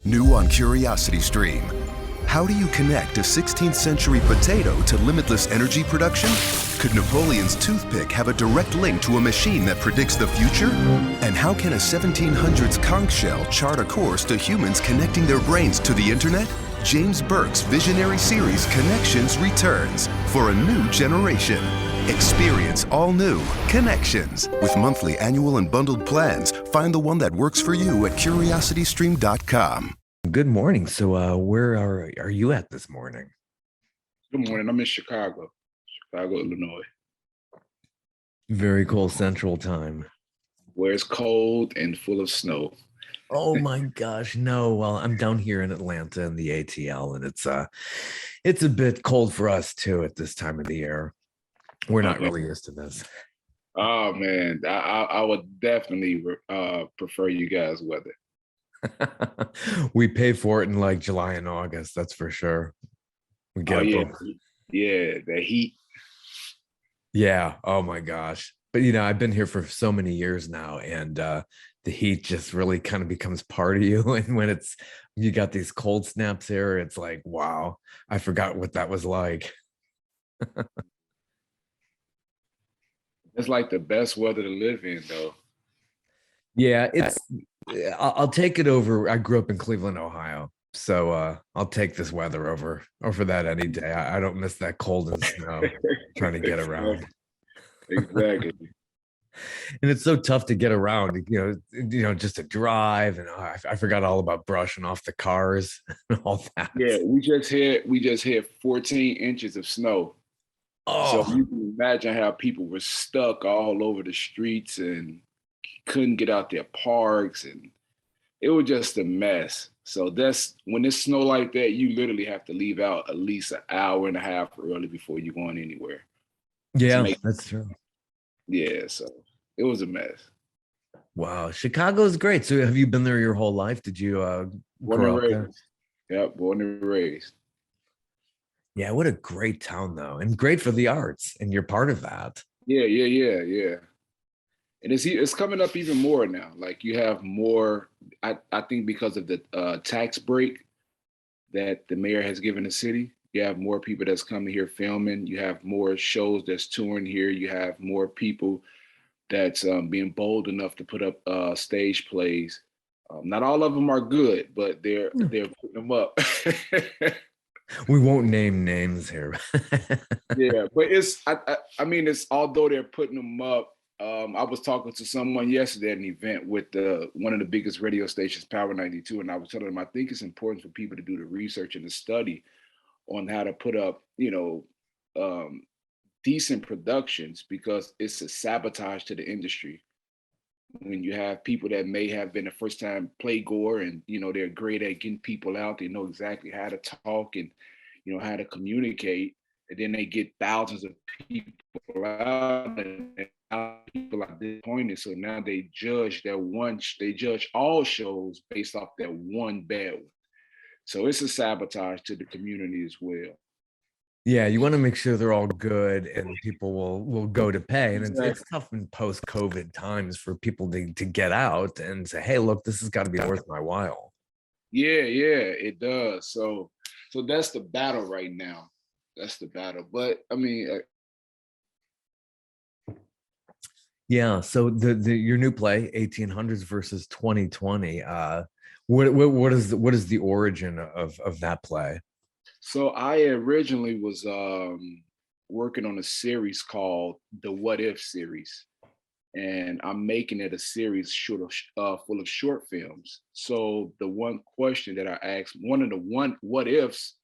New on Curiosity Stream. How do you connect a 16th century potato to limitless energy production? Could Napoleon's toothpick have a direct link to a machine that predicts the future? And how can a 1700s conch shell chart a course to humans connecting their brains to the internet? James Burke's visionary series Connections returns for a new generation. Experience all new Connections. With monthly, annual, and bundled plans, find the one that works for you at curiositystream.com. Good morning. So where are you at this morning? Good morning. I'm in Chicago, Illinois, Very cool Central Time. where it's cold and full of snow. Oh my gosh, no. Well, I'm down here in Atlanta in the ATL, and it's a bit cold for us too at this time of the year. We're not really used to this. Oh man, I would definitely prefer you guys' weather. We pay for it in like July and August, that's for sure. We get yeah, the heat. Yeah. Oh my gosh. But I've been here for so many years now, and the heat just really kind of becomes part of you. And when you got these cold snaps here, it's like, wow, I forgot what that was like. It's like the best weather to live in, though. Yeah, I'll take it over. I grew up in Cleveland, Ohio, so I'll take this weather over that any day. I don't miss that cold and snow trying to get around. Exactly. And it's so tough to get around, just to drive, and I forgot all about brushing off the cars and all that. Yeah, we just hit 14 inches of snow. Oh, So you can imagine how people were stuck all over the streets and couldn't get out their parks, and it was just a mess. So that's when it's snow like that, you literally have to leave out at least an hour and a half early before you're going anywhere. yeah, that's true. Yeah, so it was a mess. Wow, Chicago's great. So have you been there your whole life? Did you grow up there? Yep, born and raised. Yeah, what a great town though, and great for the arts, and you're part of that. Yeah. And it's coming up even more now. Like you have more, I think because of the tax break that the mayor has given the city, you have more people that's coming here filming. You have more shows that's touring here. You have more people that's being bold enough to put up stage plays. Not all of them are good, but they're putting them up. We won't name names here. Yeah, but I mean, it's although they're putting them up. I was talking to someone yesterday at an event with one of the biggest radio stations, Power 92, and I was telling them I think it's important for people to do the research and the study on how to put up, decent productions, because it's a sabotage to the industry. When you have people that may have been a first time playgoer and they're great at getting people out, they know exactly how to talk and how to communicate, and then they get thousands of people out and people are disappointed. So now they judge all shows based off that one bad one. So it's a sabotage to the community as well. Yeah, you want to make sure they're all good and people will go to pay. And Exactly. it's tough in post-COVID times for people to get out and say, hey, look, this has got to be worth my while. Yeah, it does. So that's the battle right now. That's the battle. But I mean, yeah. So your new play, 1800s versus 2020. What is the origin of that play? so I originally was working on a series called the What If series, and I'm making it a series full of short films. So the one question that I asked, one of the what ifs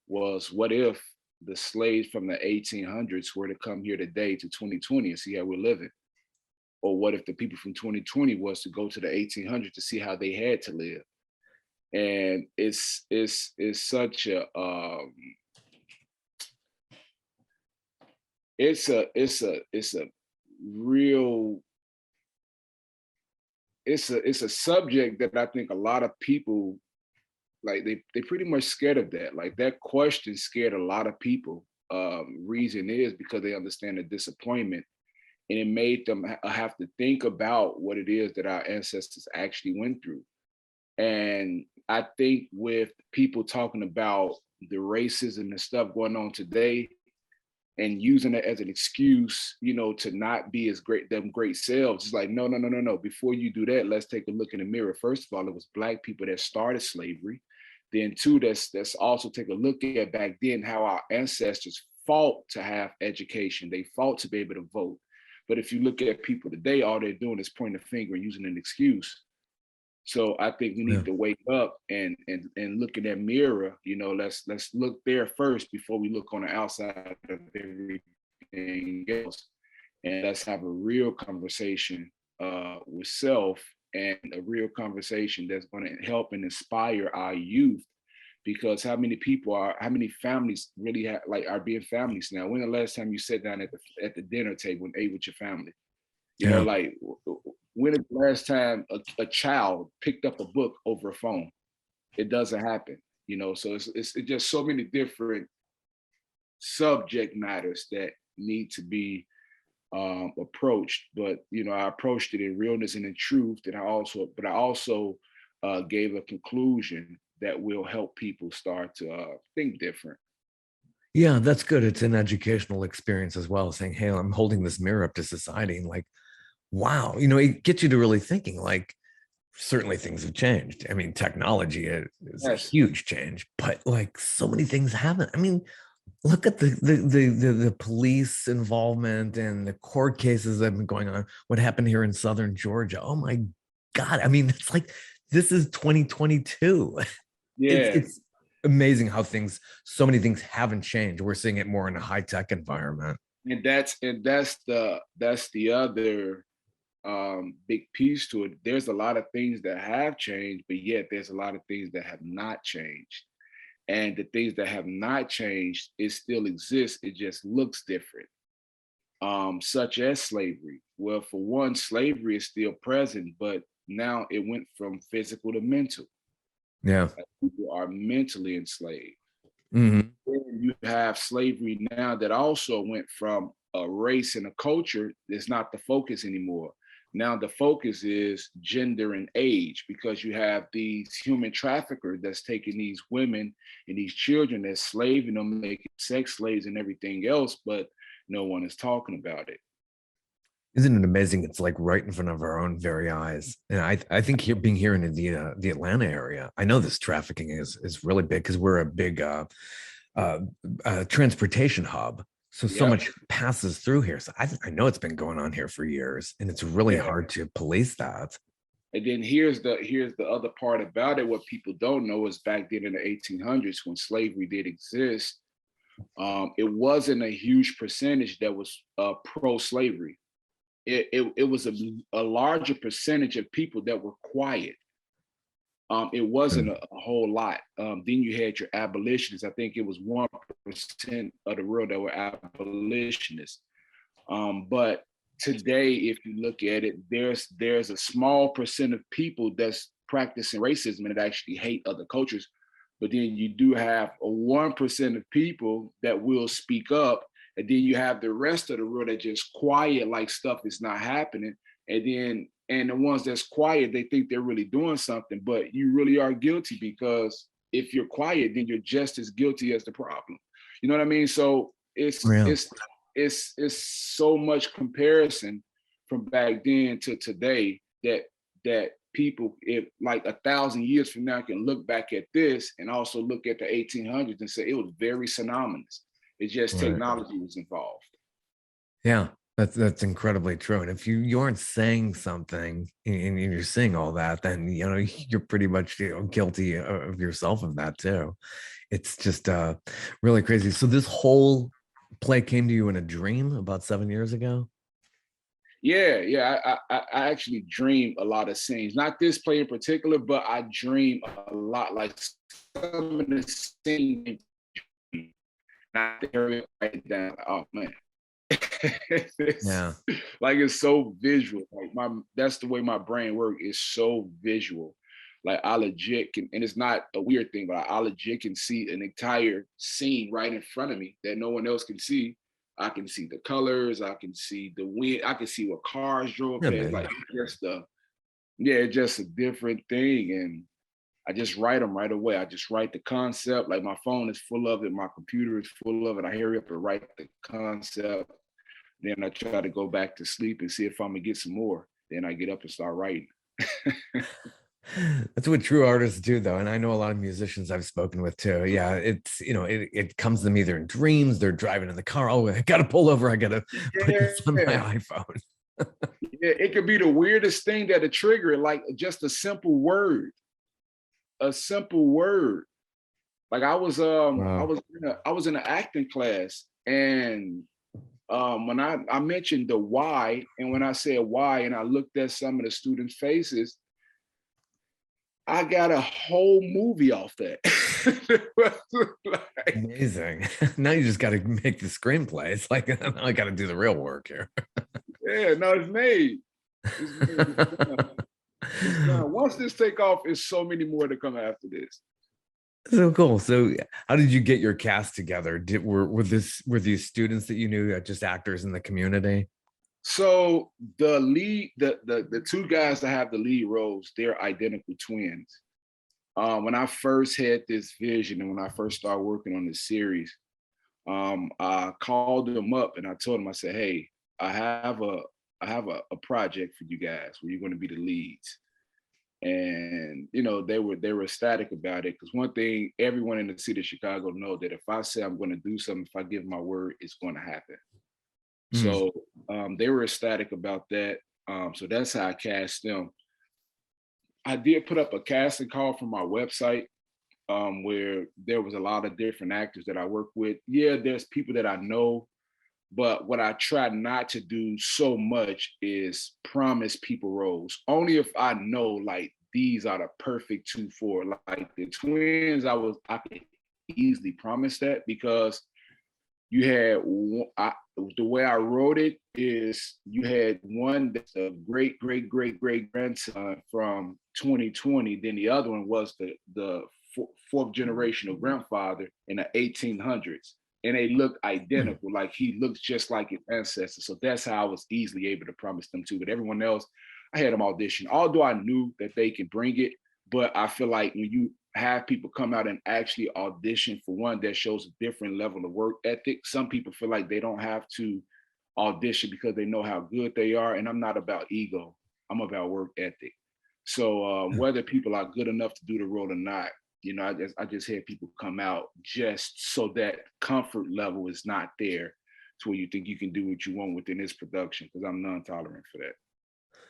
was, what if the slaves from the 1800s were to come here today to 2020 and see how we're living? Or what if the people from 2020 was to go to the 1800s to see how they had to live? And it's such a it's a real it's a subject that I think a lot of people, like, they pretty much scared of that. Like that question scared a lot of people. Reason is because they understand the disappointment, and it made them have to think about what it is that our ancestors actually went through. And I think with people talking about the racism and stuff going on today and using it as an excuse, to not be as great selves. It's like, no, no, no, no, no. Before you do that, let's take a look in the mirror. First of all, it was Black people that started slavery. Then two, that's also take a look at back then how our ancestors fought to have education. They fought to be able to vote. But if you look at people today, all they're doing is pointing a finger and using an excuse. So I think we need to wake up and look in that mirror. Let's look there first before we look on the outside of everything else, and let's have a real conversation with self, and a real conversation that's going to help and inspire our youth. Because how many families really are being families now? When the last time you sat down at the dinner table and ate with your family? Like, when is the last time a child picked up a book over a phone? It doesn't happen, so it's just so many different subject matters that need to be approached. But I approached it in realness and in truth, and I also gave a conclusion that will help people start to think different. Yeah, that's good. It's an educational experience as well, saying, hey, I'm holding this mirror up to society, and like, wow, it gets you to really thinking, like, certainly things have changed. I mean, technology is a huge change, but like so many things haven't. I mean, look at the police involvement and the court cases that have been going on. What happened here in Southern Georgia? Oh my God. I mean, it's like, this is 2022. Yeah. It's amazing how so many things haven't changed. We're seeing it more in a high-tech environment. And that's the other big piece to it. There's a lot of things that have changed, but yet there's a lot of things that have not changed. And the things that have not changed, it still exists. It just looks different. Such as slavery. Well, for one, slavery is still present, but now it went from physical to mental. Yeah. People are mentally enslaved. Mm-hmm. Then you have slavery now that also went from a race and a culture. It's not the focus anymore. Now the focus is gender and age, because you have these human traffickers that's taking these women and these children, that's slaving them, making sex slaves and everything else, but no one is talking about it. Isn't it amazing? It's like right in front of our own very eyes. And I think being here in the Atlanta area, I know this trafficking is really big because we're a big transportation hub. So much passes through here. So I know it's been going on here for years, and it's really hard to police that. And then here's the other part about it. What people don't know is back then in the 1800s, when slavery did exist, it wasn't a huge percentage that was pro-slavery. It was a larger percentage of people that were quiet. It wasn't a whole lot. Then you had your abolitionists. I think it was 1% of the world that were abolitionists. But today, if you look at it, there's a small percent of people that's practicing racism and that actually hate other cultures. But then you do have a 1% of people that will speak up. And then you have the rest of the world that just quiet, like stuff is not happening. And the ones that's quiet, they think they're really doing something, but you really are guilty, because if you're quiet, then you're just as guilty as the problem. You know what I mean? So it's so much comparison from back then to today that people, if like 1,000 years from now, can look back at this and also look at the 1800s and say it was very synonymous. It's just technology was involved. Yeah. That's incredibly true. And if you aren't saying something and you're saying all that, then you're pretty much guilty of yourself of that too. It's just really crazy. So this whole play came to you in a dream about 7 years ago? Yeah. I actually dream a lot of scenes. Not this play in particular, but I dream a lot. Like some of the scenes, not the area right down. Oh man. Like it's so visual. Like that's the way my brain works. It's so visual. Like I legit can, and it's not a weird thing, but I legit can see an entire scene right in front of me that no one else can see. I can see the colors. I can see the wind. I can see what cars drove past. Like just a different thing. I just write them right away. I just write the concept. Like my phone is full of it. My computer is full of it. I hurry up and write the concept. Then I try to go back to sleep and see if I'm gonna get some more. Then I get up and start writing. That's what true artists do, though. And I know a lot of musicians I've spoken with too. Yeah, it's, it comes to them either in dreams, they're driving in the car. Oh, I got to pull over. I got to put this on my iPhone. Yeah, it could be the weirdest thing that'll trigger it, like just a simple word. A simple word. Like I was Wow. I was in an acting class, and when I mentioned the why, and when I said why, and I looked at some of the students' faces, I got a whole movie off that. Like, Amazing. Now you just got to make the screenplay. It's like, I got to do the real work here. yeah, no, it's made. It's made. It's done. It's done. Once this take off, there's so many more to come after this. So cool. So how did you get your cast together? Were these students that you knew, just actors in the community? So the two guys that have the lead roles, they're identical twins. When I first had this vision and when I first started working on this series, I called them up and I told them, I said, hey, I have a project for you guys where you're going to be the leads. And they were ecstatic about it, because one thing everyone in the city of Chicago know, that if I say I'm going to do something, if I give my word, it's going to happen. Mm. So they were ecstatic about that. So that's how I cast them. I did put up a casting call from my website, where there was a lot of different actors that I work with. Yeah, there's people that I know, but what I try not to do so much is promise people roles. Only if I know like these are the perfect two for. Like the twins, I could easily promise that, because you had the way I wrote it is you had one that's a great great great great grandson from 2020. Then the other one was the fourth generational grandfather in the 1800s, and they look identical. Like he looks just like his ancestors. So that's how I was easily able to promise them too. But everyone else, I had them audition. Although I knew that they could bring it, but I feel like when you have people come out and actually audition for one, that shows a different level of work ethic. Some people feel like they don't have to audition because they know how good they are. And I'm not about ego. I'm about work ethic. So whether people are good enough to do the role or not, I just had people come out just so that comfort level is not there to where you think you can do what you want within this production, because I'm non-tolerant for that.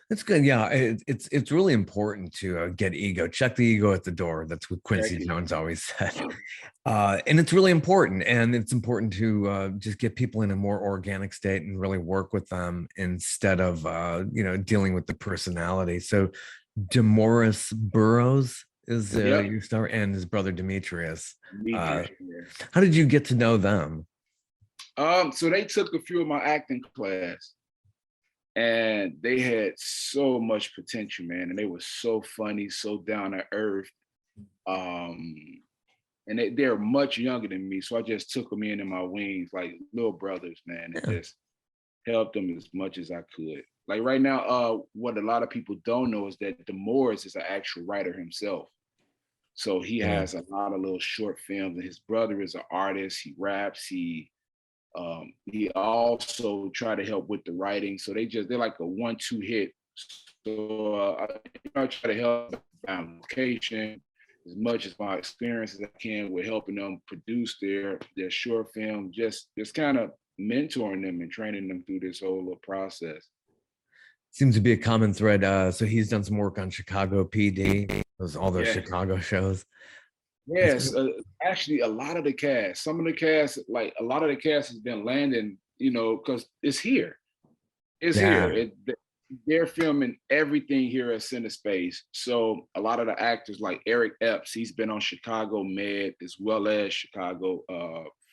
That's good. Yeah, it's really important to get ego. Check the ego at the door. That's what Quincy Jones always said. And it's really important. And it's important to just get people in a more organic state and really work with them instead of dealing with the personality. So Demoris Burrows is your star, and his brother Demetrius. How did you get to know them? So they took a few of my acting class. And they had so much potential, man. And they were so funny, so down to earth. And they're much younger than me. So I just took them in my wings like little brothers, man, and just helped them as much as I could. Like right now, what a lot of people don't know is that Demoris is an actual writer himself. So he has a lot of little short films, and his brother is an artist. He raps, he also try to help with the writing. So they're like a 1-2 hit. So I try to help on location as much as my experience as I can with helping them produce their short film, just kind of mentoring them and training them through this whole little process. Seems to be a common thread. So he's done some work on Chicago PD, all those Chicago shows. Yes, actually, a lot of the cast, a lot of the cast has been landing, because it's here. It's here. They're filming everything here at Center Space. So a lot of the actors, like Eric Epps, he's been on Chicago Med as well as Chicago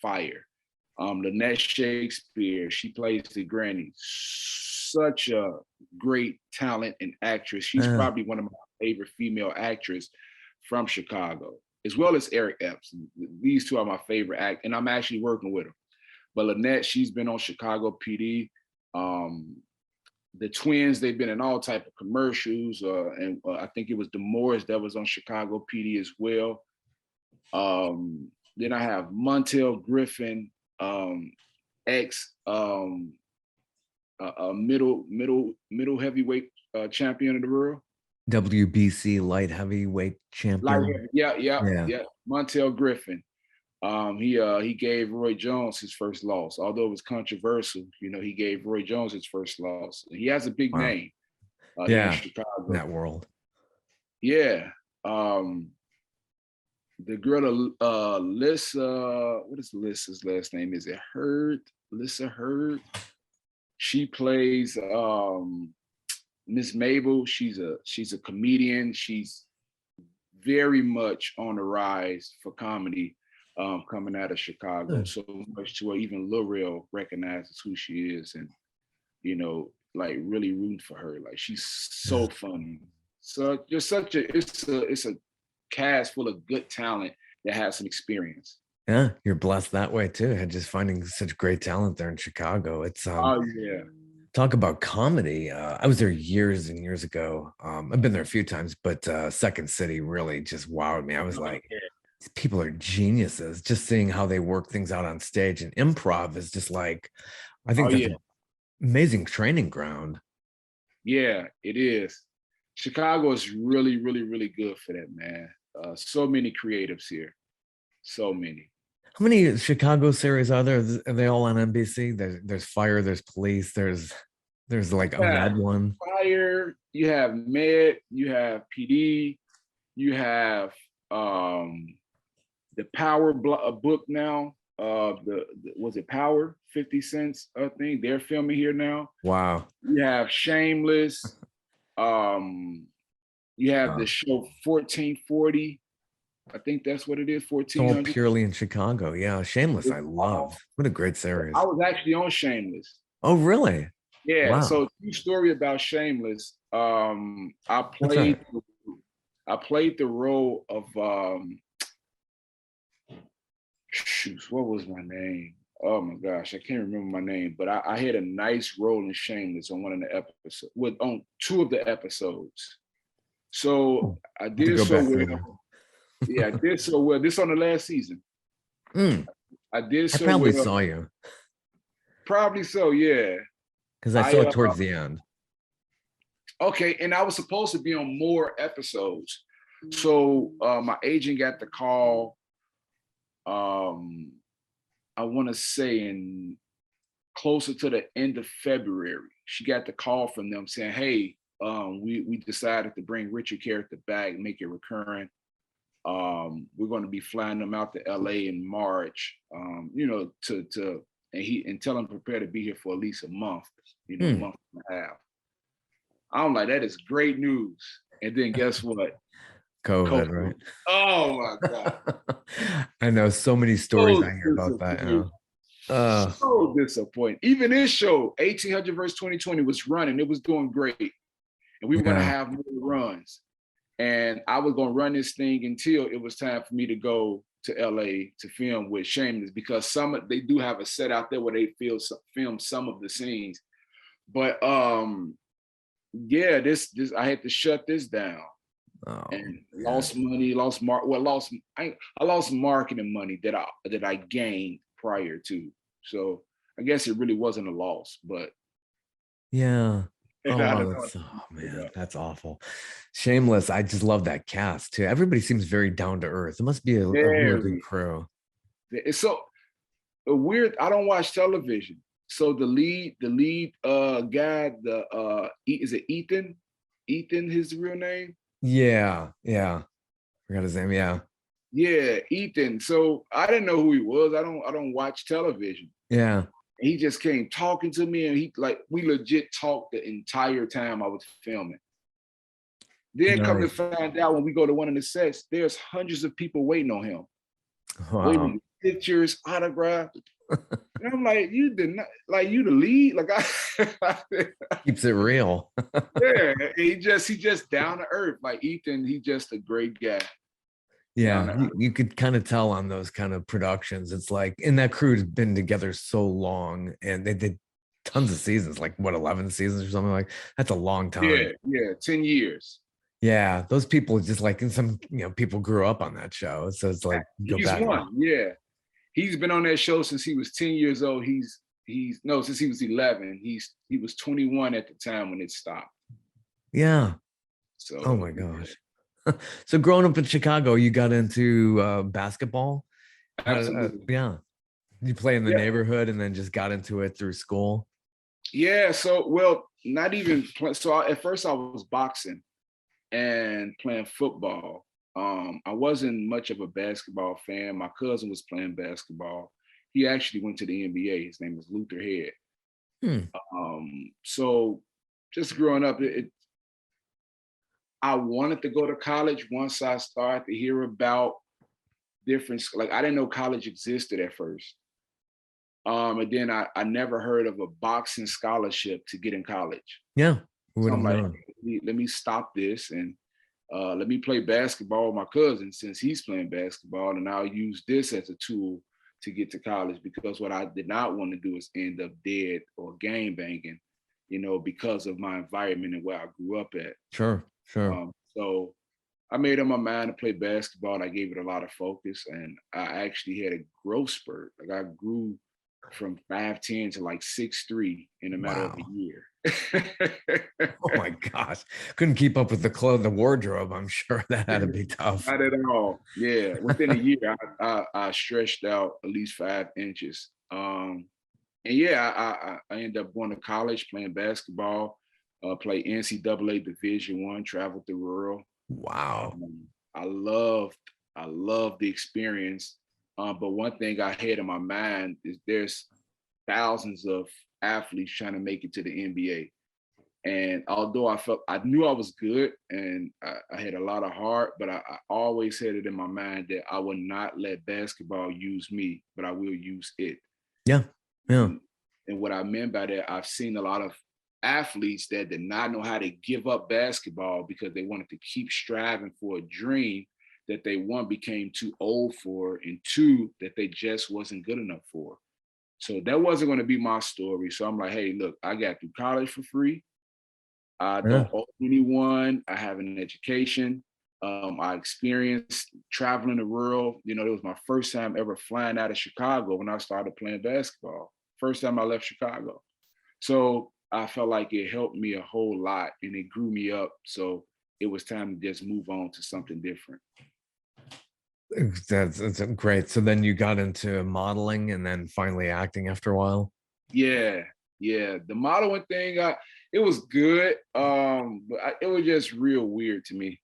Fire. Lynette Shakespeare, she plays the granny. Such a great talent and actress. She's probably one of my favorite female actresses from Chicago, as well as Eric Epps. These two are my favorite act, and I'm actually working with them. But Lynette, she's been on Chicago PD. the twins, they've been in all type of commercials, and I think it was Demores that was on Chicago PD as well. Then I have Montel Griffin, ex middle heavyweight champion of the world. WBC light heavyweight champion. Yeah. Montel Griffin. He gave Roy Jones his first loss, although it was controversial. You know, he gave Roy Jones his first loss. He has a big name. In Chicago. In that world. Yeah. The girl, Lissa, what is Lissa's last name? Is it Hurd? Lissa Hurd. She plays Miss Mabel. She's a comedian. She's very much on the rise for comedy, coming out of Chicago. So much to where even Lil Rel recognizes who she is, and like really rooting for her. Like, she's so funny. So just it's a cast full of good talent that has some experience. Yeah, you're blessed that way too. Just finding such great talent there in Chicago. It's talk about comedy. I was there years and years ago. I've been there a few times, but Second City really just wowed me. I was like, these people are geniuses. Just seeing how they work things out on stage, and improv is just like, I think that's an amazing training ground. Yeah, it is. Chicago is really, really, really good for that, man. So many creatives here. So many. How many Chicago series are there? Are they all on NBC? There's Fire, there's Police, there's like a Med one. Fire, you have Med, you have PD, you have the Power book now. Was it Power? 50 Cents, I think. They're filming here now. Wow. You have Shameless. You have the show 1440. I think that's what it is. 1400. All purely in Chicago. Yeah, Shameless. I love. What a great series. I was actually on Shameless. Oh, really? Yeah. Wow. So, true story about Shameless. I played the role of what was my name? Oh my gosh, I can't remember my name, but I had a nice role in Shameless on one of the episodes, on two of the episodes. So I did so well. Yeah, I did so well. This on the last season. I did so well. I probably saw you. Probably so, yeah. Because I saw it towards the end. Okay, and I was supposed to be on more episodes. So my agent got the call. I want to say in closer to the end of February, she got the call from them saying, "Hey, we decided to bring Richard character back, make it recurrent. We're going to be flying them out to LA in March, and tell them prepare to be here for at least a month, a month and a half." I'm like, that is great news. And then guess what? COVID, right? Oh my God. I know so many stories I hear about that. So disappointing. Even this show, 1800 versus 2020, was running. It was doing great. And we were going to have more runs. And I was going to run this thing until it was time for me to go to LA to film with Shameless, because they do have a set out there where they film some of the scenes. But this I had to shut this down. And lost money, I lost marketing money that I gained prior to. So I guess it really wasn't a loss, but yeah. That's awful. Shameless. I just love that cast too. Everybody seems very down to earth. It must be a really good crew. It's so weird. I don't watch television. So the lead guy, is it Ethan? Ethan, his real name? Yeah. Forgot his name. Yeah, Ethan. So I didn't know who he was. I don't watch television. Yeah. He just came talking to me, and we legit talked the entire time I was filming. Then come to find out, when we go to one of the sets, there's hundreds of people waiting on him. Wow. Waiting, pictures, autographs. And I'm like, you did not, like, you the lead? Like, keeps it real. Yeah, he just down to earth. Like Ethan, he's just a great guy. Yeah, you could kind of tell on those kind of productions. It's like, and that crew's been together so long, and they tons of seasons, like what, 11 seasons or something like. That's a long time. Yeah, 10 years. Yeah, those people just like, and some, people grew up on that show, so it's like go He's back. one. Yeah, he's been on that show since he was 10 years old. Since he was 11. He was 21 at the time when it stopped. Yeah. So, oh my gosh. So growing up in Chicago, you got into basketball. Absolutely. Yeah. You play in the neighborhood and then just got into it through school. Yeah. So, well, not even so. At first, I was boxing and playing football. I wasn't much of a basketball fan. My cousin was playing basketball. He actually went to the NBA. His name was Luther Head. So just growing up, I wanted to go to college once I started to hear about different, like I didn't know college existed at first. And then I never heard of a boxing scholarship to get in college. Yeah. So I'm like, let me stop this and let me play basketball with my cousin since he's playing basketball, and I'll use this as a tool to get to college, because what I did not want to do is end up dead or gang banging, because of my environment and where I grew up at. Sure. So I made up my mind to play basketball, and I gave it a lot of focus, and I actually had a growth spurt. Like I grew from 5'10" to like 6'3" in a matter of a year. Oh my gosh. Couldn't keep up with the wardrobe. I'm sure that had to be tough. Not at all. Yeah. Within a year, I stretched out at least 5 inches. And yeah, I ended up going to college, playing basketball, played NCAA Division I, traveled the rural. Wow. I loved the experience. But one thing I had in my mind is there's thousands of athletes trying to make it to the NBA. And although I knew I was good and I had a lot of heart, but I always had it in my mind that I would not let basketball use me, but I will use it. Yeah. And what I meant by that, I've seen a lot of athletes that did not know how to give up basketball because they wanted to keep striving for a dream that they, one, became too old for, and two, that they just wasn't good enough for. So that wasn't going to be my story. So I'm like, hey, look, I got through college for free. I don't owe anyone. I have an education. I experienced traveling the world. It was my first time ever flying out of Chicago when I started playing basketball. First time I left Chicago. So I felt like it helped me a whole lot and it grew me up. So it was time to just move on to something different. That's great. So then you got into modeling and then finally acting after a while. Yeah. The modeling thing, it was good, but it was just real weird to me.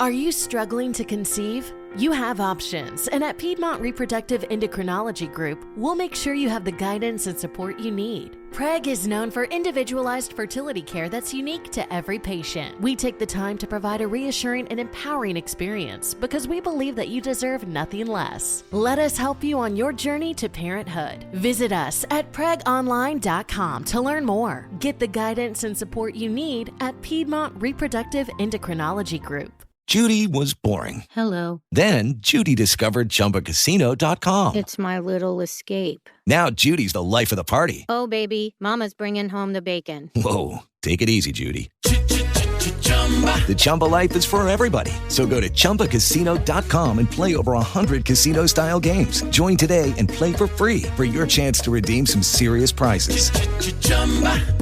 Are you struggling to conceive? You have options, and at Piedmont Reproductive Endocrinology Group, we'll make sure you have the guidance and support you need. PREG is known for individualized fertility care that's unique to every patient. We take the time to provide a reassuring and empowering experience because we believe that you deserve nothing less. Let us help you on your journey to parenthood. Visit us at pregonline.com to learn more. Get the guidance and support you need at Piedmont Reproductive Endocrinology Group. Judy was boring. Hello. Then Judy discovered ChumbaCasino.com. It's my little escape. Now Judy's the life of the party. Oh, baby, mama's bringing home the bacon. Whoa, take it easy, Judy. The Chumba life is for everybody. So go to ChumbaCasino.com and play over 100 casino-style games. Join today and play for free for your chance to redeem some serious prizes.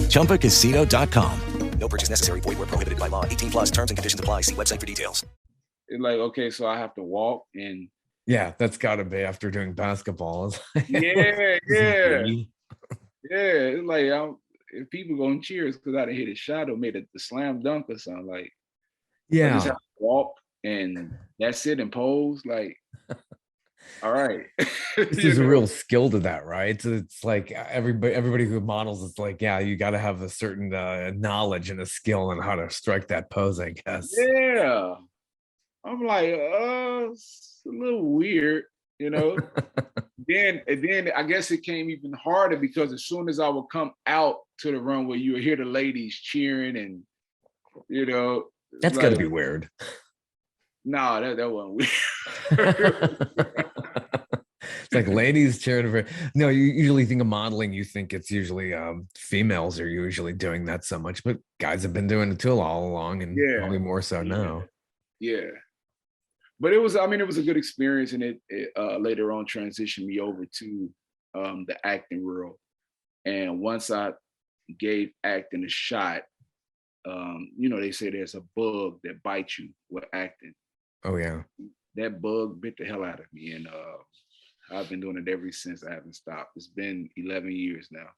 ChumbaCasino.com. No purchase necessary. Void where prohibited by law. 18 plus terms and conditions apply. See website for details. It's like, okay, so I have to walk and. Yeah, that's got to be after doing basketball. Yeah. It's like, if people going to cheer, it's because I done hit a shot or made the slam dunk or something. Like, I just have to walk and that's it and pose. Like, all right. There's a real skill to that, right? So it's like everybody who models, it's like, yeah, you got to have a certain knowledge and a skill on how to strike that pose, I guess. Yeah. I'm like, it's a little weird, Then I guess it came even harder because as soon as I would come out to the runway, you would hear the ladies cheering and, That's got to be weird. No, that wasn't weird. like ladies cheering for. No, you usually think of modeling, you think it's usually females are usually doing that so much, but guys have been doing it too all along, and Yeah, probably more so now. yeah. But it was, I mean, it was a good experience, and it later on transitioned me over to the acting world. And once I gave acting a shot, you know, they say there's a bug that bites you with acting. Oh yeah. That bug bit the hell out of me, and I've been doing it ever since. I haven't stopped. It's been 11 years now.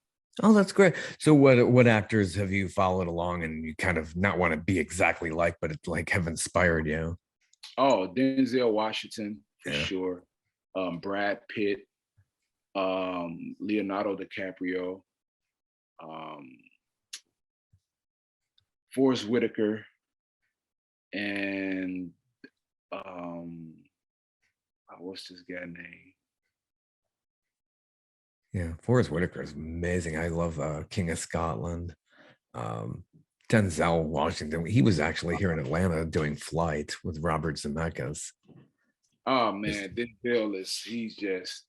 Oh, that's great. So what actors have you followed along and you kind of not want to be exactly like, but it like have inspired you? Oh, Denzel Washington for Yeah. sure. Brad Pitt, Leonardo DiCaprio, Forrest Whitaker, and what's this guy name? Yeah, Forrest Whitaker is amazing. I love King of Scotland. Denzel Washington. He was actually here in Atlanta doing Flight with Robert Zemeckis. Oh man, Denzel he's just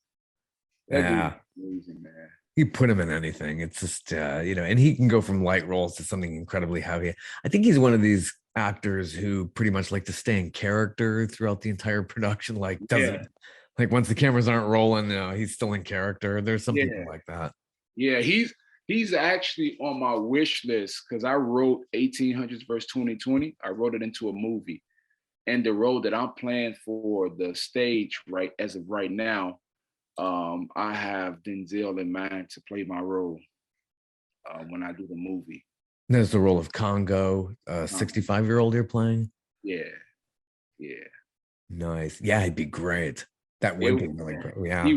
that Yeah, dude's amazing, man. you put him in anything. It's just you know, and he can go from light roles to something incredibly heavy. I think he's one of these actors who pretty much like to stay in character throughout the entire production. Like doesn't like once the cameras aren't rolling, he's still in character. There's some people like that. Yeah, he's actually on my wish list because I wrote 1800s verse 2020. I wrote it into a movie, and the role that I'm playing for the stage right as of right now, I have Denzel in mind to play my role when I do the movie. There's the role of Congo, 65-year-old you're playing. Yeah. Nice. Yeah, he'd be great. That would be really great. Yeah.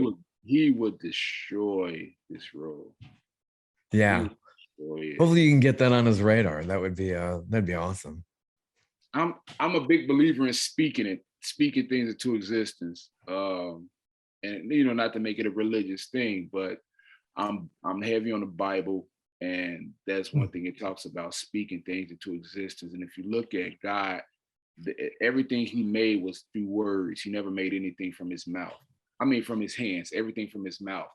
He would destroy this role. Yeah. Hopefully you can get that on his radar. That'd be awesome. I'm a big believer in speaking things into existence. And you know, not to make it a religious thing, but I'm heavy on the Bible, and that's one thing it talks about, speaking things into existence. And if you look at God, everything he made was through words. He never made anything from his mouth. I mean, from his hands, everything from his mouth.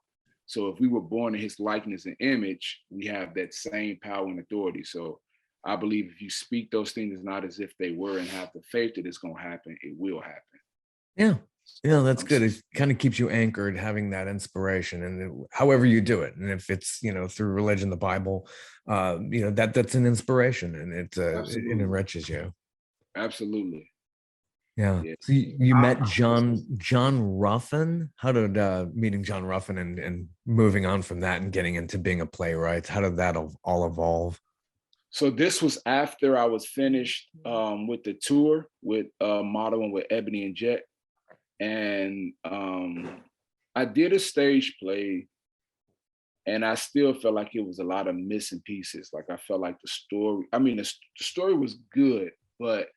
So if we were born in his likeness and image, we have that same power and authority. So I believe if you speak those things not as if they were and have the faith that it's going to happen, it will happen. Yeah. Yeah, that's good. It kind of keeps you anchored, having that inspiration, and however you do it. And if it's, you know, through religion, the Bible, you know, that's an inspiration, and it enriches you. Absolutely. Yeah. So you met John Ruffin. How did meeting John Ruffin and moving on from that and getting into being a playwright, how did that all evolve? So this was after I was finished with the tour with modeling with Ebony and Jet. And I did a stage play, and I still felt like it was a lot of missing pieces. Like I felt like the story was good, but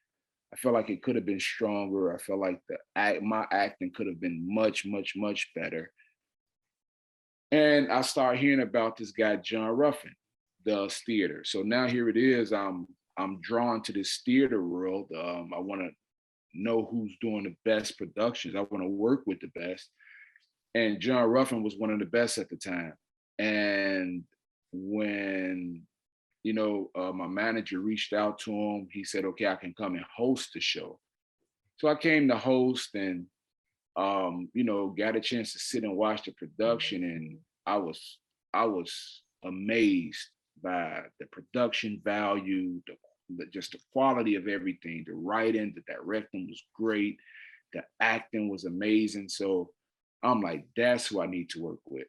I felt like it could have been stronger. I felt like my acting could have been much, much, much better. And I started hearing about this guy, John Ruffin, does theater. So now here it is. I'm drawn to this theater world. I want to know who's doing the best productions. I want to work with the best. And John Ruffin was one of the best at the time. And when, you know, my manager reached out to him, he said, okay, I can come and host the show. So I came to host and, you know, got a chance to sit and watch the production. And I was amazed by the production value, just the quality of everything. The writing, the directing was great. The acting was amazing. So I'm like, that's who I need to work with.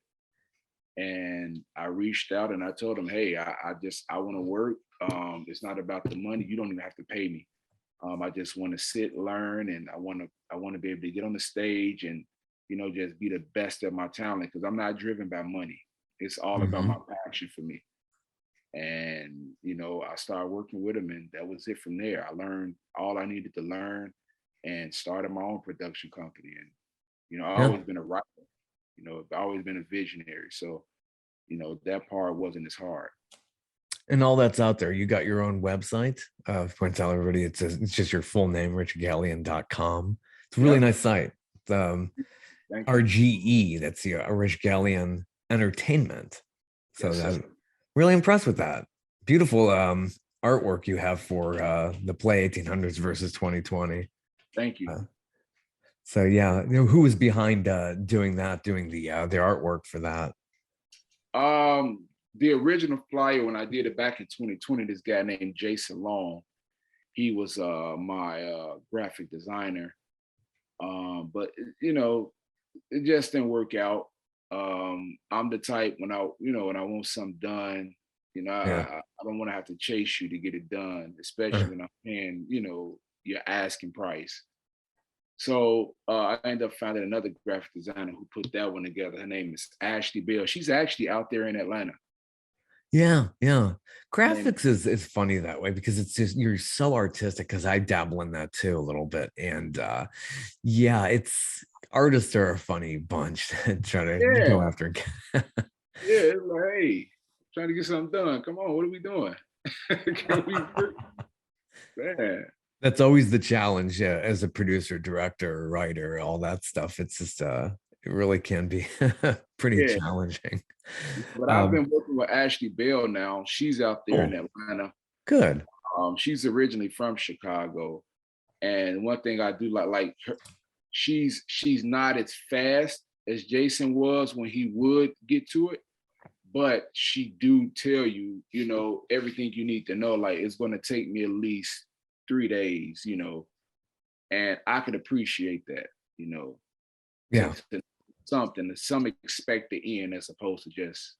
And I reached out and I told him, hey, I want to work. It's not about the money. You don't even have to pay me. I just want to sit, learn, and I want to be able to get on the stage and, you know, just be the best at my talent, because I'm not driven by money. It's all about my passion for me. And, you know, I started working with him, and that was it from there. I learned all I needed to learn and started my own production company. And, you know, I've always been a writer, you know, I've always been a visionary. So, you know, that part wasn't as hard. And all that's out there. You got your own website. Want to tell everybody it's just your full name, richardgallion.com. It's a really nice site. Thank you. RGE. That's the Rich Gallion Entertainment. So Yes, I'm sir. really impressed with that. Beautiful artwork you have for the play 1800s versus 2020. Thank you. So yeah, who was behind doing the artwork for that? The original flyer, when I did it back in 2020, this guy named Jason Long, he was my graphic designer. But you know, it just didn't work out. I'm the type when I want something done, Yeah. I don't want to have to chase you to get it done, especially when I'm paying, your asking price. So I ended up finding another graphic designer who put that one together. Her name is Ashley Bell. She's actually out there in Atlanta. Yeah, yeah. And Graphics is funny that way because it's just you're so artistic because I dabble in that too a little bit. And yeah, it's artists are a funny bunch trying to yeah, go after. yeah, it's like, hey, trying to get something done. Come on, what are we doing? Can we work? Man. That's always the challenge, yeah, as a producer, director, writer, all that stuff. It's just it really can be pretty Yeah. challenging. But I've been working with Ashley Bell now. She's out there in Oh, Atlanta. good. She's originally from Chicago. And one thing I do like her, she's not as fast as Jason was when he would get to it, but she do tell you, everything you need to know. Like it's going to take me at least 3 days, and I could appreciate that, Yeah. to something, some expect the end as opposed to just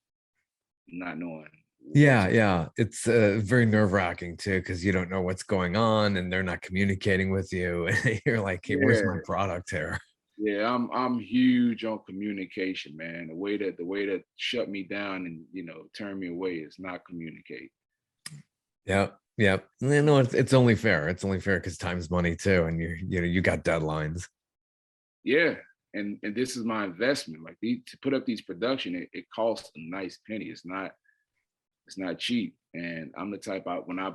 not knowing. Yeah. It's very nerve-wracking too, because you don't know what's going on and they're not communicating with you. And you're like, hey, where's my Yeah. product here? Yeah, I'm huge on communication, man. The way that shut me down and turn me away is not communicate. Yep. No, it's only fair. It's only fair because time's money too, and you got deadlines. Yeah, and this is my investment. Like to put up these production, it costs a nice penny. It's not cheap. And I'm the type when I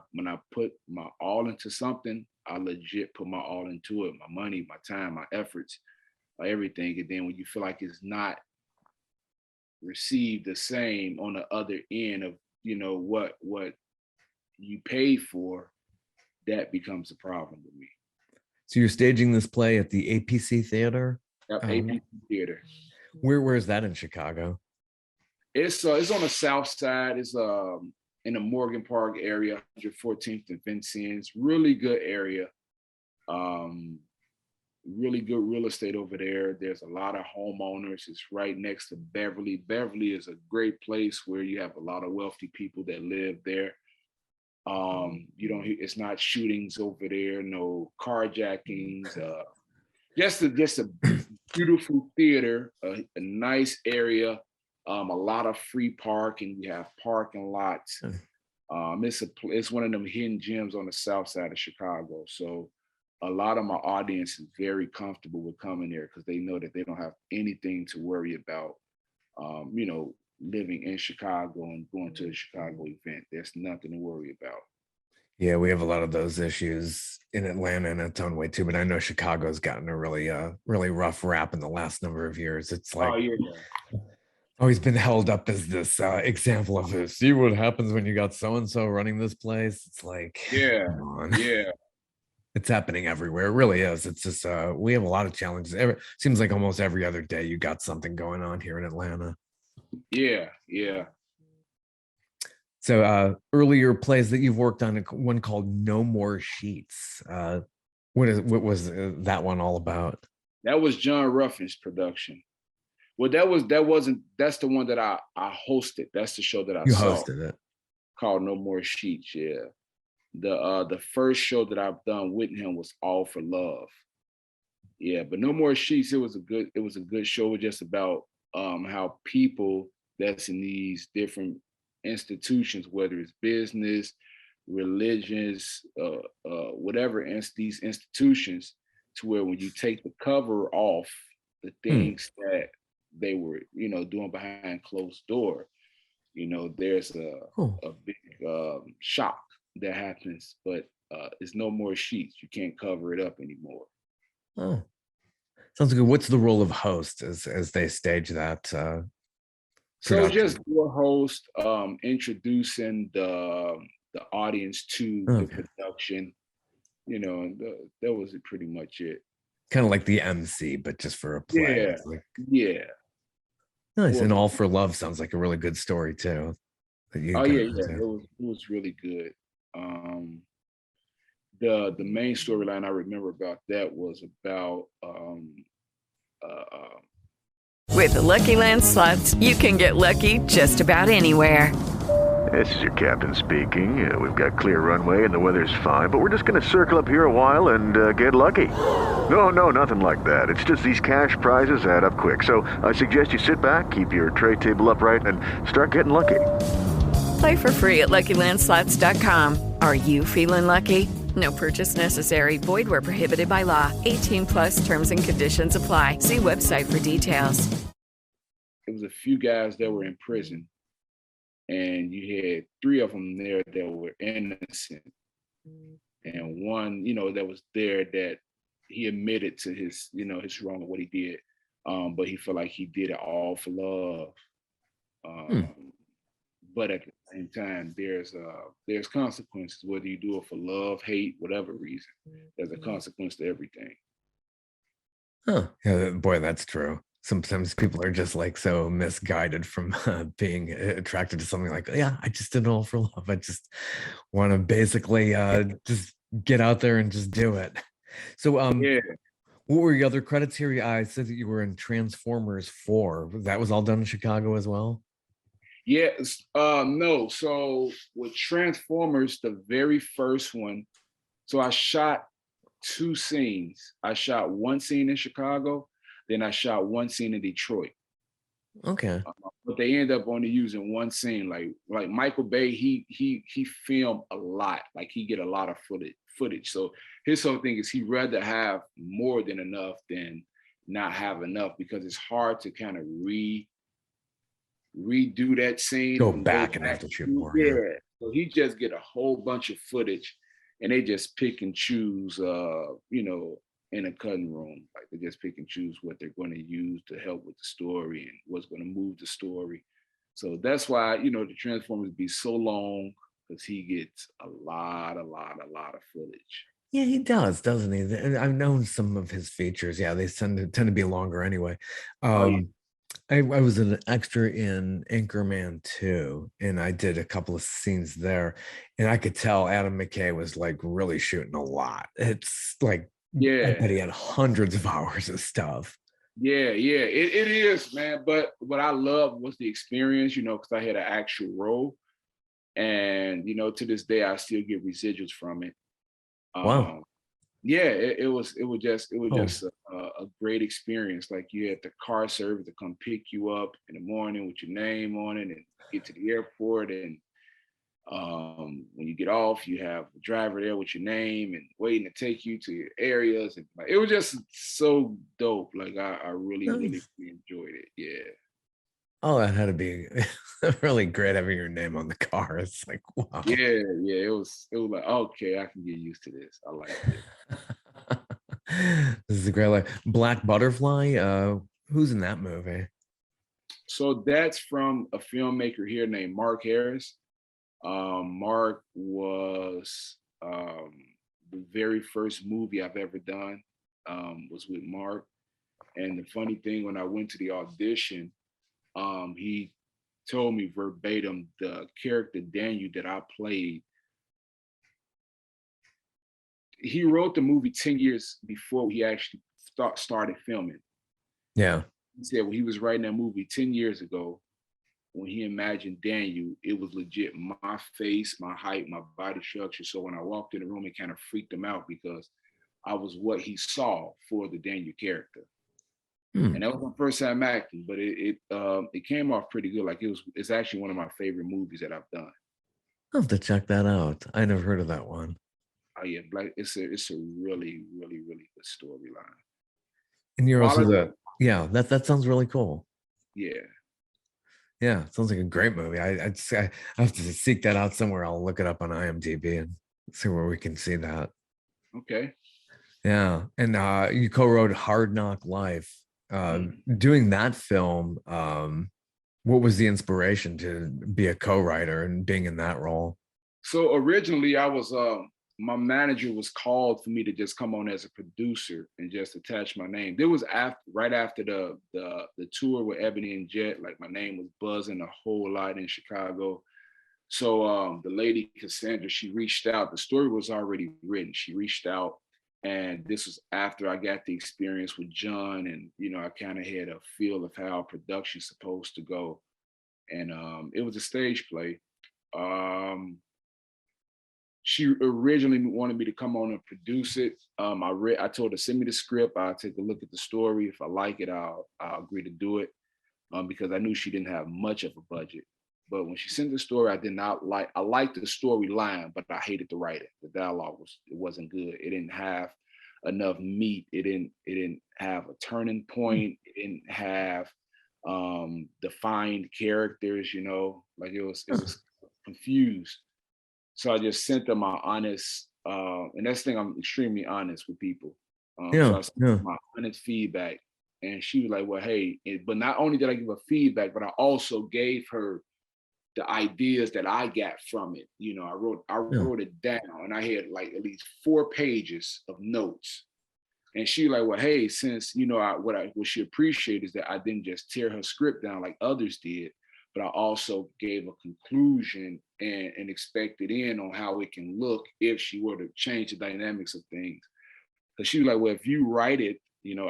put my all into something, I legit put my all into it. My money, my time, my efforts, everything. And then when you feel like it's not received the same on the other end of what you paid for, that becomes a problem with me. So you're staging this play at the APC Theater? Yep, APC Theater. Where is that in Chicago? It's on the south side. It's in the Morgan Park area, 114th and Vincennes. Really good area. Really good real estate over there. There's a lot of homeowners. It's right next to Beverly. Beverly is a great place where you have a lot of wealthy people that live there. It's not shootings over there, no carjackings. Just a beautiful theater, a nice area, a lot of free parking. We have parking lots. It's one of them hidden gems on the south side of Chicago. So a lot of my audience is very comfortable with coming there because they know that they don't have anything to worry about. Living in Chicago and going to a Chicago event. There's nothing to worry about. Yeah, we have a lot of those issues in Atlanta in its own way too, but I know Chicago's gotten a really rough rap in the last number of years. It's like always been held up as this example of this. See what happens when you got so and so running this place. It's like, come on. Yeah. It's happening everywhere. It really is. It's just we have a lot of challenges. Seems like almost every other day you got something going on here in Atlanta. Yeah. So earlier plays that you've worked on, one called No More Sheets. What was that one all about? That was John Ruffin's production. Well, that's the one that I hosted. That's the show that I saw. Hosted it. Called No More Sheets, yeah. The first show that I've done with him was All for Love. Yeah, but No More Sheets, it was a good show. It was just about how people that's in these different institutions, whether it's business, religions, whatever, these institutions, to where when you take the cover off, the things that they were, doing behind closed door, there's a big shock that happens, but it's no more sheets. You can't cover it up anymore. Oh, Sounds good. What's the role of host as they stage that So production? just your host, introducing the audience to the production, you know, and that was pretty much it. Kind of like the MC, but just for a play. Yeah, It's like, yeah. nice. Well, And All for Love sounds like a really good story too. That you oh got yeah, into. it was really good. The main storyline I remember about that was about With the Lucky Land Slots, you can get lucky just about anywhere. This is your captain speaking. We've got clear runway and the weather's fine, but we're just going to circle up here a while and get lucky. No, nothing like that. It's just these cash prizes add up quick. So I suggest you sit back, keep your tray table upright, and start getting lucky. Play for free at LuckyLandSlots.com. Are you feeling lucky? No purchase necessary. Void where prohibited by law. 18+ terms and conditions apply. See website for details. It was a few guys that were in prison, and you had 3 of them there that were innocent, and one, that was there that he admitted to his, his wrong of what he did, but he felt like he did it all for love. But at the same time, there's consequences, whether you do it for love, hate, whatever reason. There's a consequence to everything. Oh, yeah, boy, that's true. Sometimes people are just like so misguided from being attracted to something like, yeah, I just did it all for love. I just want to basically just get out there and just do it. So, Yeah. what were your other credits here? I said that you were in Transformers 4. That was all done in Chicago as well? Yes. No. So with Transformers, the very first one, so I shot 2 scenes. I shot one scene in Chicago, then I shot one scene in Detroit. Okay. But they end up only using one scene. Like Michael Bay, he filmed a lot. Like he get a lot of footage. So his whole thing is he'd rather have more than enough than not have enough, because it's hard to kind of redo that scene. Go back and have to shoot more. Yeah. So he just get a whole bunch of footage, and they just pick and choose, in a cutting room. Like they just pick and choose what they're going to use to help with the story and what's going to move the story. So that's why, the Transformers be so long, because he gets a lot of footage. Yeah, he does, doesn't he? And I've known some of his features. Yeah, they tend to be longer anyway. I was an extra in Anchorman 2, and I did a couple of scenes there, and I could tell Adam McKay was like really shooting a lot. It's like, I bet he had hundreds of hours of stuff. Yeah, it is, man. But what I love was the experience, because I had an actual role, and to this day I still get residuals from it. Wow. Yeah, it was just a great experience. Like you had the car service to come pick you up in the morning with your name on it and get to the airport, and when you get off, you have a driver there with your name and waiting to take you to your areas, and like, it was just so dope. Like I really enjoyed it. Yeah. Oh, that had to be really great having your name on the car. It's like, wow. Yeah. It was like, okay, I can get used to this. I like it. This is a great life. Black Butterfly. Who's in that movie? So that's from a filmmaker here named Mark Harris. Mark was the very first movie I've ever done was with Mark. And the funny thing, when I went to the audition, he told me verbatim the character Daniel that I played. He wrote the movie 10 years before he actually started filming. Yeah. He said when he was writing that movie 10 years ago, when he imagined Daniel, it was legit my face, my height, my body structure. So when I walked in the room, it kind of freaked him out because I was what he saw for the Daniel character. And that was my first time acting, but it came off pretty good. Like it's actually one of my favorite movies that I've done. I'll have to check that out. I never heard of that one. Oh yeah, like it's a really, really, really good storyline. And you're also that sounds really cool. Yeah. Yeah, sounds like a great movie. I have to seek that out somewhere. I'll look it up on IMDb and see where we can see that. Okay. Yeah. And you co-wrote Hard Knock Life. Mhm. Doing that film, what was the inspiration to be a co-writer and being in that role? So originally, I was my manager was called for me to just come on as a producer and just attach my name. There was right after the tour with Ebony and Jet, like my name was buzzing a whole lot in Chicago. So the lady Cassandra, she reached out. The story was already written. She reached out, and this was after I got the experience with John, and I kind of had a feel of how production's supposed to go. And it was a stage play. Um, she originally wanted me to come on and produce it. I told her, send me the script. I'll take a look at the story. If I like it, I'll agree to do it. Because I knew she didn't have much of a budget. But when she sent the story, I liked the storyline, but I hated the writing. The dialogue wasn't good. It didn't have enough meat. It didn't have a turning point. It didn't have defined characters, like it was confused. So I just sent them my honest, and that's the thing, I'm extremely honest with people. So Yeah. I sent Yeah. them my honest feedback, and she was like, "Well, hey," but not only did I give her feedback, but I also gave her the ideas that I got from it. I Yeah. wrote it down, and I had like at least 4 pages of notes. And she like, "Well, hey, since what she appreciated is that I didn't just tear her script down like others did, but I also gave a conclusion and expected in on how it can look if she were to change the dynamics of things." Because she was like, "Well, if you write it,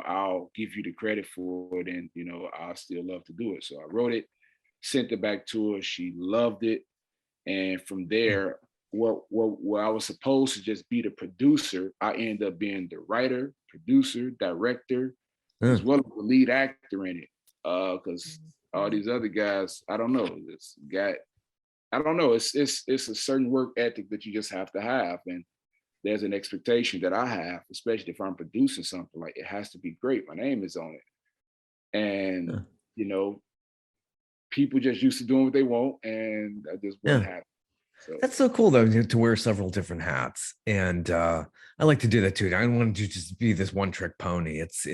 I'll give you the credit for it, and I'll still love to do it." So I wrote it, sent it back to her. She loved it, and from there, where I was supposed to just be the producer, I ended up being the writer, producer, director, Yeah. as well as the lead actor in it. Because all these other guys, I don't know, I don't know. It's a certain work ethic that you just have to have, and there's an expectation that I have, especially if I'm producing something, like it has to be great. My name is on it, and Yeah. you know, people just used to doing what they want, and that just wasn't Yeah. happening. So That's so cool though, to wear several different hats. And I like to do that too. I don't want to just be this one trick pony. It's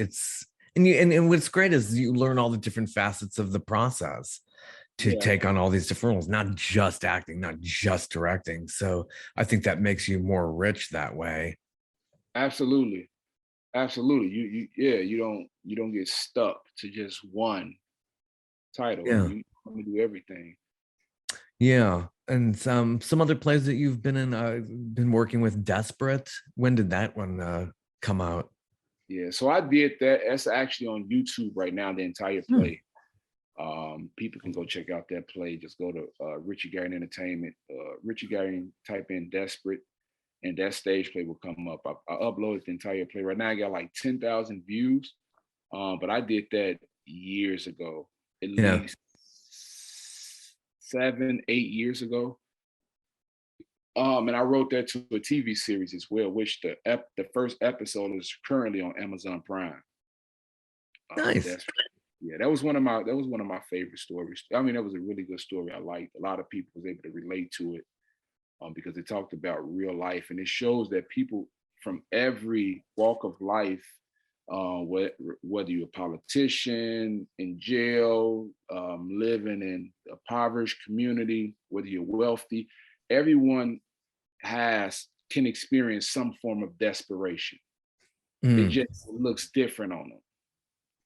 and what's great is you learn all the different facets of the process to yeah, take on all these different roles, not just acting, not just directing. So I think that makes you more rich that way. absolutely, absolutely. Yeah, you don't get stuck to just one title. Yeah. You want to do everything. Yeah. And some other plays that you've been in, been working with. Desperate. When did that one come out? Yeah, so I did that. That's actually on YouTube right now, the entire Hmm. play. People can go check out that play. Just go to Richard Gallion Entertainment. Richard Gallion, type in Desperate, and that stage play will come up. I uploaded the entire play. Right now, I got like 10,000 views. But I did that years ago, at Yeah. least 7, 8 years ago. And I wrote that to a TV series as well, which the first episode is currently on Amazon Prime. Nice. That's Yeah, that was one of my favorite stories. I mean, that was a really good story. I liked. A lot of people was able to relate to it, because it talked about real life, and it shows that people from every walk of life, whether you're a politician, in jail, living in a impoverished community, whether you're wealthy, everyone can experience some form of desperation. It Mm. just looks different on them.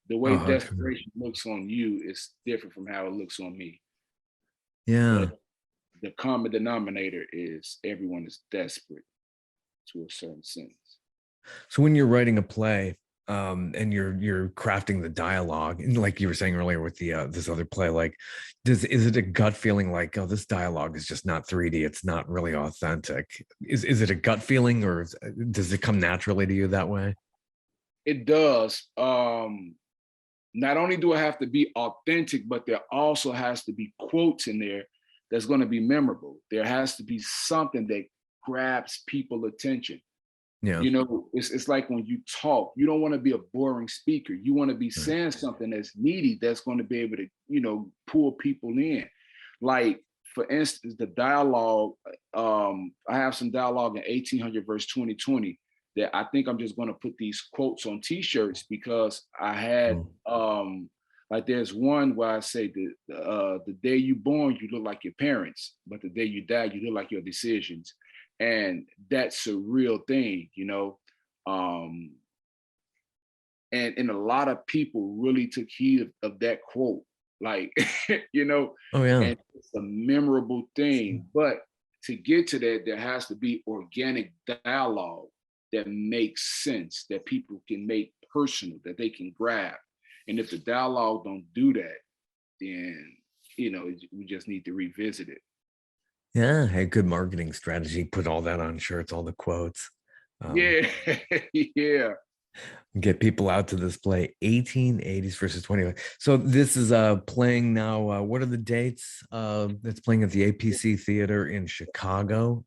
The way Oh, desperation looks on you is different from how it looks on me. yeah. But the common denominator is everyone is desperate to a certain sense. So when you're writing a play, and you're crafting the dialogue, and like you were saying earlier with the this other play, like, is it a gut feeling like, oh, this dialogue is just not 3D, it's not really authentic? Is it a gut feeling, or does it come naturally to you that way? It does. Not only do it have to be authentic, but there also has to be quotes in there that's going to be memorable. There has to be something that grabs people attention. Yeah. It's like when you talk, you don't want to be a boring speaker. You want to be Right. saying something that's meaty, that's going to be able to, pull people in. Like, for instance, the dialogue, I have some dialogue in 1800 verse 2020 that I think I'm just going to put these quotes on T-shirts, because I had like there's one where I say the day you born, you look like your parents, but the day you die, you look like your decisions. And that's a real thing, you know. And a lot of people really took heed of that quote, like, you know. Oh yeah. And it's a memorable thing. But to get to that, there has to be organic dialogue that makes sense, that people can make personal, that they can grab. And if the dialogue don't do that, then, you know, we just need to revisit it. Yeah. Hey, good marketing strategy. Put all that on shirts, all the quotes. Yeah. Yeah. Get people out to this play, 1880s versus 21. So this is playing now. What are the dates? It's playing at the APC Theater in Chicago,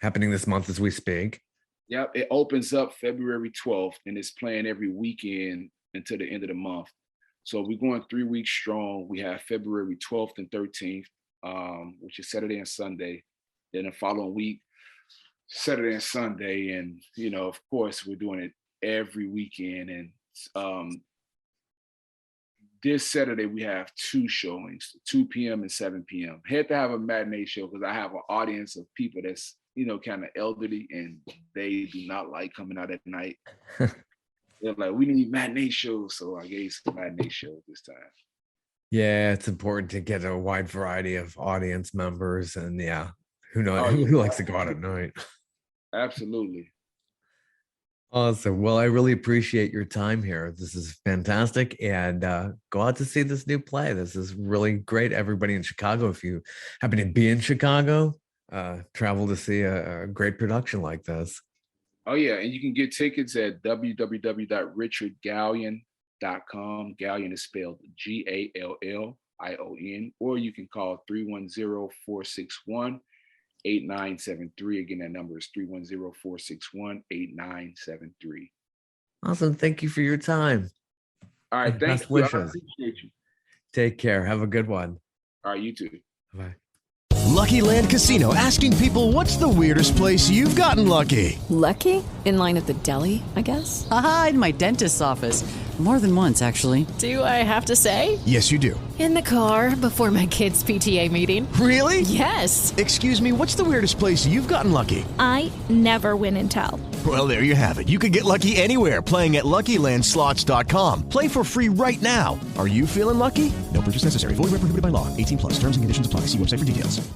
happening this month as we speak. Yep, it opens up February 12th, and it's playing every weekend until the end of the month. So we're going 3 weeks strong. We have February 12th and 13th, which is Saturday and Sunday. Then the following week, Saturday and Sunday. And, you know, of course, we're doing it every weekend. And this Saturday, we have 2 showings, 2 p.m. and 7 p.m. Had to have a matinee show because I have an audience of people that's, you know, kind of elderly, and they do not like coming out at night. They're like, we need matinee shows. So I gave some matinee shows this time. Yeah, it's important to get a wide variety of audience members. And yeah, who knows? Who likes to go out at night? Absolutely. Awesome. Well, I really appreciate your time here. This is fantastic. And go out to see this new play. This is really great. Everybody in Chicago, if you happen to be in Chicago, travel to see a great production like this. Oh, yeah. And you can get tickets at www.richardgallion.com. Gallion is spelled Gallion, or you can call 310-461-8973. Again, that number is 310-461-8973. Awesome. Thank you for your time. All right. Thank you. Wishes. I appreciate you. Take care. Have a good one. All right. You too. Bye. Lucky Land Casino, asking people, what's the weirdest place you've gotten lucky? Lucky? In line at the deli, I guess? Aha, in my dentist's office. More than once, actually. Do I have to say? Yes, you do. In the car before my kids' PTA meeting. Really? Yes. Excuse me, what's the weirdest place you've gotten lucky? I never win and tell. Well, there you have it. You can get lucky anywhere, playing at LuckyLandSlots.com. Play for free right now. Are you feeling lucky? No purchase necessary. Void where prohibited by law. 18+. Terms and conditions apply. See website for details.